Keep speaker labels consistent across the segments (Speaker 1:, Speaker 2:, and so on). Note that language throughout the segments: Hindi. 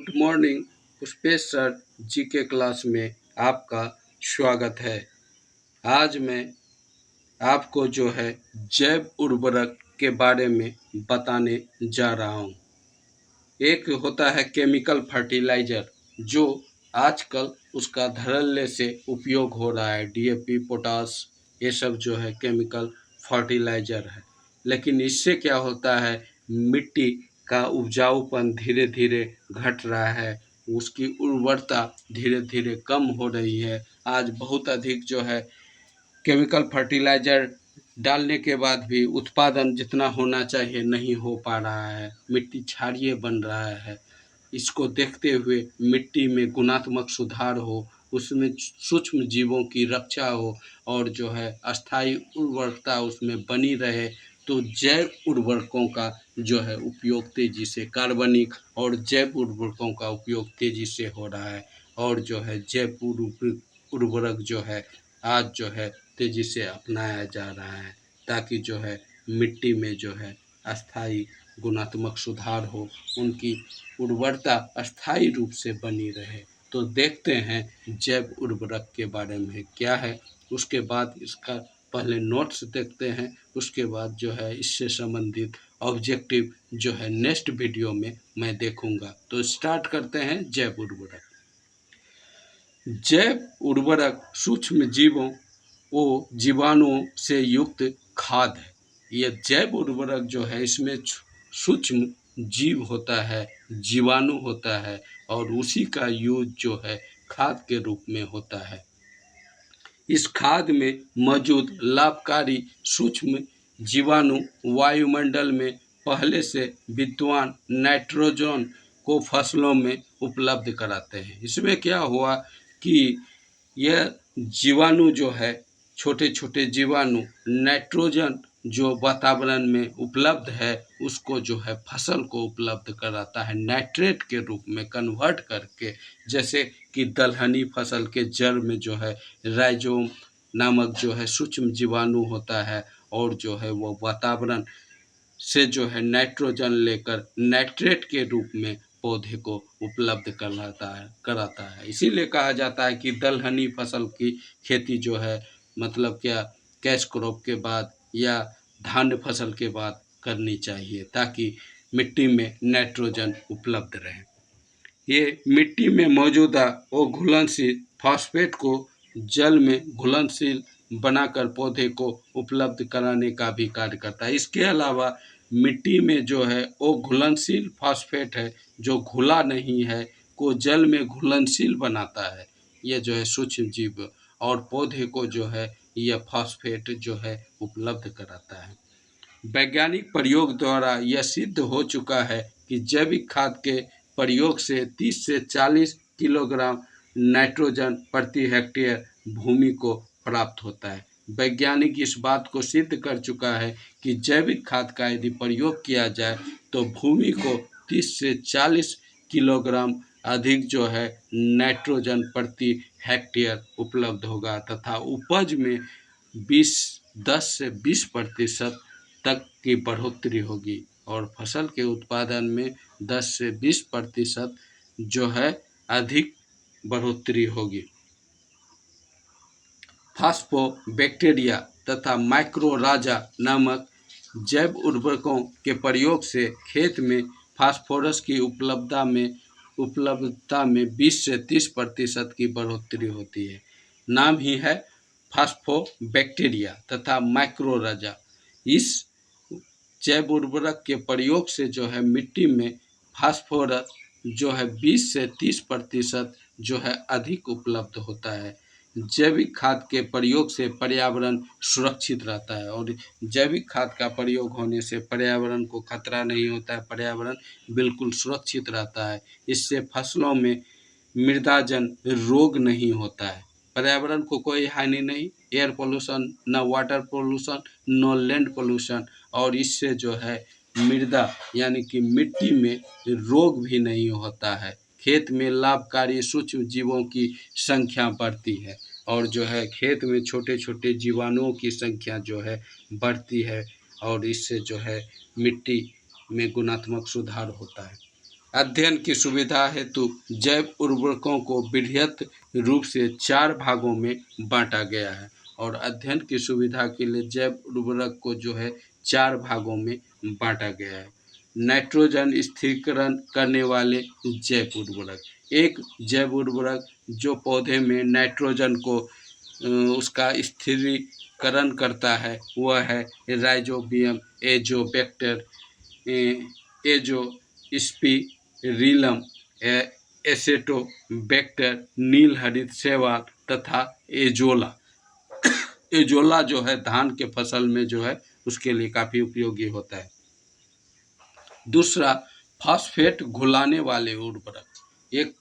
Speaker 1: Good morning. Pushpesh sir ji के क्लास में आपका स्वागत है। आज मैं आपको जो है जैव उर्वरक के बारे में बताने जा रहा हूँ। एक होता है केमिकल फर्टिलाइज़र, जो आजकल उसका धड़ल्ले से उपयोग हो रहा है। डीएपी, पोटास, ये सब जो है केमिकल फर्टिलाइज़र है। लेकिन इससे क्या होता है, मिट्टी का उपजाऊपन धीरे धीरे घट रहा है, उसकी उर्वरता धीरे धीरे कम हो रही है। आज बहुत अधिक जो है केमिकल फर्टिलाइज़र डालने के बाद भी उत्पादन जितना होना चाहिए नहीं हो पा रहा है, मिट्टी क्षारीय बन रहा है। इसको देखते हुए मिट्टी में गुणात्मक सुधार हो, उसमें सूक्ष्म जीवों की रक्षा हो और जो है अस्थायी उर्वरकता उसमें बनी रहे, तो जैव उर्वरकों का जो है उपयोग तेज़ी से, कार्बनिक और जैव उर्वरकों का उपयोग तेज़ी से हो रहा है। और जो है जैव उर्वरक जो है आज जो है तेज़ी से अपनाया जा रहा है, ताकि जो है मिट्टी में जो है अस्थायी गुणात्मक सुधार हो, उनकी उर्वरता अस्थायी रूप से बनी रहे। तो देखते हैं जैव उर्वरक के बारे में क्या है, उसके बाद इसका पहले नोट्स देखते हैं, उसके बाद जो है इससे संबंधित ऑब्जेक्टिव जो है नेक्स्ट वीडियो में मैं देखूंगा। तो स्टार्ट करते हैं जैव उर्वरक। जैव उर्वरक सूक्ष्म जीवों व जीवाणुओं से युक्त खाद है। यह जैव उर्वरक जो है इसमें सूक्ष्म जीव होता है, जीवाणु होता है और उसी का यूज जो है खाद के रूप में होता है। इस खाद में मौजूद लाभकारी सूक्ष्म जीवाणु वायुमंडल में पहले से विद्यमान नाइट्रोजन को फसलों में उपलब्ध कराते हैं। इसमें क्या हुआ कि यह जीवाणु जो है, छोटे छोटे जीवाणु नाइट्रोजन जो वातावरण में उपलब्ध है उसको जो है फसल को उपलब्ध कराता है, नाइट्रेट के रूप में कन्वर्ट करके। जैसे कि दलहनी फसल के जड़ में जो है राइजोम नामक जो है सूक्ष्म जीवाणु होता है और जो है वो वातावरण से जो है नाइट्रोजन लेकर नाइट्रेट के रूप में पौधे को उपलब्ध कराता है। इसीलिए कहा जाता है कि दलहनी फसल की खेती जो है, मतलब क्या, कैश क्रॉप के बाद या धान्य फसल के बाद करनी चाहिए, ताकि मिट्टी में नाइट्रोजन उपलब्ध रहे। ये मिट्टी में मौजूदा और घुलनशील फॉस्फेट को जल में घुलनशील बनाकर पौधे को उपलब्ध कराने का भी कार्य करता है। इसके अलावा मिट्टी में जो है वो घुलनशील फॉस्फेट है, जो घुला नहीं है, को जल में घुलनशील बनाता है। ये जो है सूक्ष्म जीव और पौधे को जो है यह फॉस्फेट जो है उपलब्ध कराता है। वैज्ञानिक प्रयोग द्वारा यह सिद्ध हो चुका है कि जैविक खाद के प्रयोग से 30 से 40 किलोग्राम नाइट्रोजन प्रति हेक्टेयर भूमि को प्राप्त होता है। वैज्ञानिक इस बात को सिद्ध कर चुका है कि जैविक खाद का यदि प्रयोग किया जाए तो भूमि को 30 से 40 किलोग्राम अधिक जो है नाइट्रोजन प्रति हेक्टेयर उपलब्ध होगा तथा उपज में 10 से 20% तक की बढ़ोतरी होगी और फसल के उत्पादन में 10 से 20% जो है अधिक बढ़ोतरी होगी। फास्फोबैक्टीरिया तथा माइक्रोराजा नामक जैव उर्वरकों के प्रयोग से खेत में फास्फोरस की उपलब्धता में 20 से 30% की बढ़ोतरी होती है। नाम ही है फास्फोबैक्टीरिया तथा माइक्रोराजा। इस जैव उर्वरक के प्रयोग से जो है मिट्टी में फास्फोरस जो है 20 से 30% जो है अधिक उपलब्ध होता है। जैविक खाद के प्रयोग से पर्यावरण सुरक्षित रहता है और जैविक खाद का प्रयोग होने से पर्यावरण को खतरा नहीं होता है, पर्यावरण बिल्कुल सुरक्षित रहता है। इससे फसलों में मृदाजन रोग नहीं होता है, पर्यावरण को कोई हानि नहीं, एयर पोल्यूशन, न वाटर पोल्यूशन, न लैंड पोल्यूशन, और इससे जो है मृदा यानी कि मिट्टी में रोग भी नहीं होता है। खेत में लाभकारी सूक्ष्म जीवों की संख्या बढ़ती है और जो है खेत में छोटे छोटे जीवाणुओं की संख्या जो है बढ़ती है और इससे जो है मिट्टी में गुणात्मक सुधार होता है। अध्ययन की सुविधा हेतु जैव उर्वरकों को वृहत रूप से 4 भागों में बांटा गया है। और अध्ययन की सुविधा के लिए जैव उर्वरक को जो है 4 भागों में बांटा गया है। नाइट्रोजन स्थिरीकरण करने वाले जैव उर्वरक, एक जैव उर्वरक जो पौधे में नाइट्रोजन को उसका स्थिरीकरण करता है वह है राइजोबियम एजोबैक्टर, एजोस्पिरिलम, एसेटोबैक्टर, नील हरित शैवाल तथा एजोला। एजोला जो है धान के फसल में जो है उसके लिए काफ़ी उपयोगी होता है। दूसरा, फास्फेट घुलाने वाले उर्वरक। एक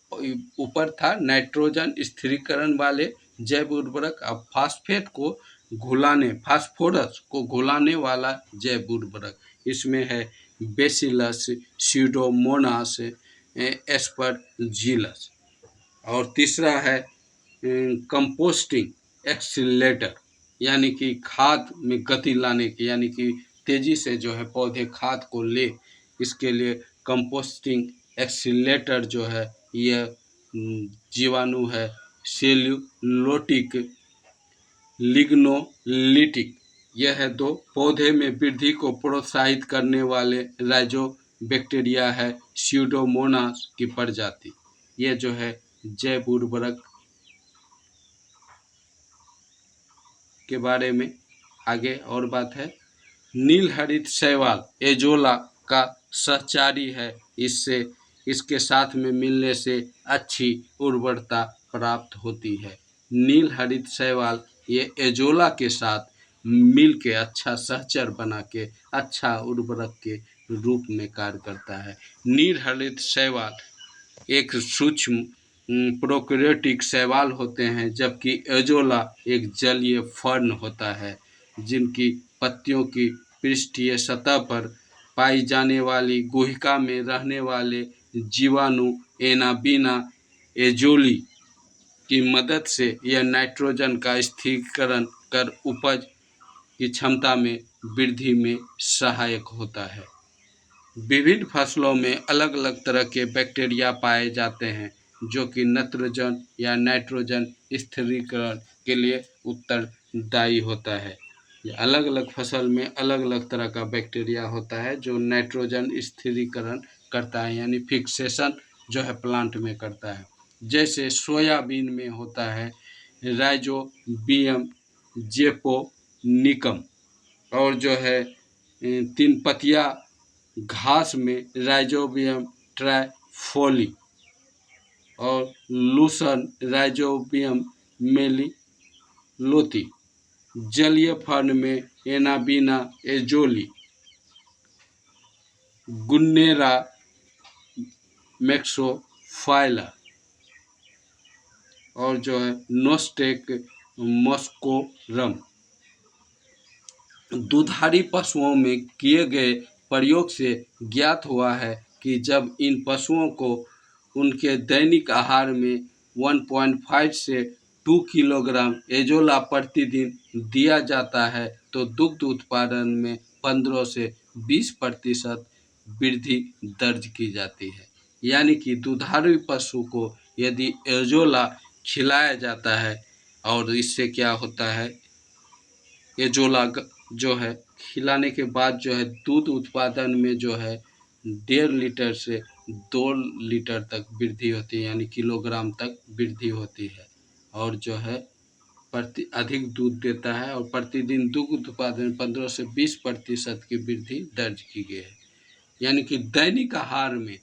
Speaker 1: ऊपर था नाइट्रोजन स्थिरीकरण वाले जैव उर्वरक, अब फास्फेट को घुलाने, फास्फोरस को घुलाने वाला जैव उर्वरक। इसमें है बेसिलस, स्यूडोमोनास, एस्परजिलस। और तीसरा है कंपोस्टिंग एक्सीलरेटर, यानी कि खाद में गति लाने की, यानी कि तेज़ी से जो है पौधे खाद को ले, इसके लिए कंपोस्टिंग एक्सीलरेटर जो है यह जीवाणु है सेल्यूलोटिक लिग्नोलिटिक। यह है 2 पौधे में वृद्धि को प्रोत्साहित करने वाले राइजोबैक्टीरिया है स्यूडोमोनास की प्रजाति। यह जो है जैव उर्वरक के बारे में आगे और बात है। नील हरित शैवाल एजोला का सहचारी है, इससे इसके साथ में मिलने से अच्छी उर्वरता प्राप्त होती है। नील हरित शैवाल ये एजोला के साथ मिल के अच्छा सहचर बना के अच्छा उर्वरक के रूप में कार्य करता है। नील हरित शैवाल एक सूक्ष्म प्रोकैरियोटिक शैवाल होते हैं, जबकि एजोला एक जलीय फर्न होता है जिनकी पत्तियों की पृष्ठीय सतह पर पाई जाने वाली गुहिका में रहने वाले जीवाणु एनाबीना एजोली की मदद से यह नाइट्रोजन का स्थिरीकरण कर उपज की क्षमता में वृद्धि में सहायक होता है। विभिन्न फसलों में अलग अलग तरह के बैक्टीरिया पाए जाते हैं जो कि नत्रजन या नाइट्रोजन स्थिरीकरण के लिए उत्तरदायी होता है। ये अलग अलग फसल में अलग अलग तरह का बैक्टीरिया होता है जो नाइट्रोजन स्थिरीकरण करता है, यानी फिक्सेशन जो है प्लांट में करता है। जैसे सोयाबीन में होता है राइजोबियम जेपोनिकम, और जो है 3 पतिया घास में राइजोबियम ट्राइफोली, और लूसन राइजोबियम मेलिलोथी। जलीय फर्न में एनाबीना एजोली, गुन्नेरा मैक्सोफाइला, और जो है नोस्टेक मस्कोरम। दुधारी पशुओं में किए गए प्रयोग से ज्ञात हुआ है कि जब इन पशुओं को उनके दैनिक आहार में 1.5 से 2 किलोग्राम एजोला प्रतिदिन दिया जाता है तो दुग्ध उत्पादन में 15 से 20% वृद्धि दर्ज की जाती है। यानी कि दुधारू पशु को यदि एजोला खिलाया जाता है और इससे क्या होता है, एजोला जो है खिलाने के बाद जो है दूध उत्पादन में जो है 1.5 लीटर से 2 लीटर तक वृद्धि होती है, यानी किलोग्राम तक वृद्धि होती है। और जो है अधिक दूध देता है और प्रतिदिन दुग्ध उत्पादन 15 से 20% की वृद्धि दर्ज की गई है। यानी कि दैनिक आहार में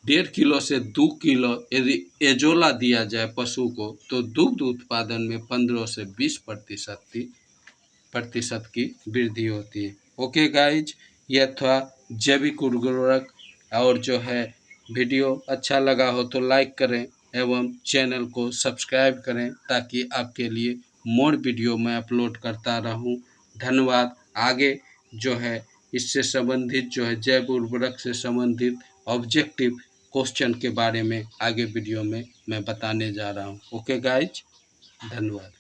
Speaker 1: 1.5 किलो से 2 किलो यदि एजोला दिया जाए पशु को तो दुग्ध उत्पादन में 15 से 20% की वृद्धि होती है। ओके गाइज, यह था जैविक उर्वरक। और जो है वीडियो अच्छा लगा हो तो लाइक करें एवं चैनल को सब्सक्राइब करें ताकि आपके लिए मोर वीडियो मैं अपलोड करता रहूं। धन्यवाद। आगे जो है इससे संबंधित जो है जैव उर्वरक से संबंधित ऑब्जेक्टिव क्वेश्चन के बारे में आगे वीडियो में मैं बताने जा रहा हूं। ओके गाइज, धन्यवाद।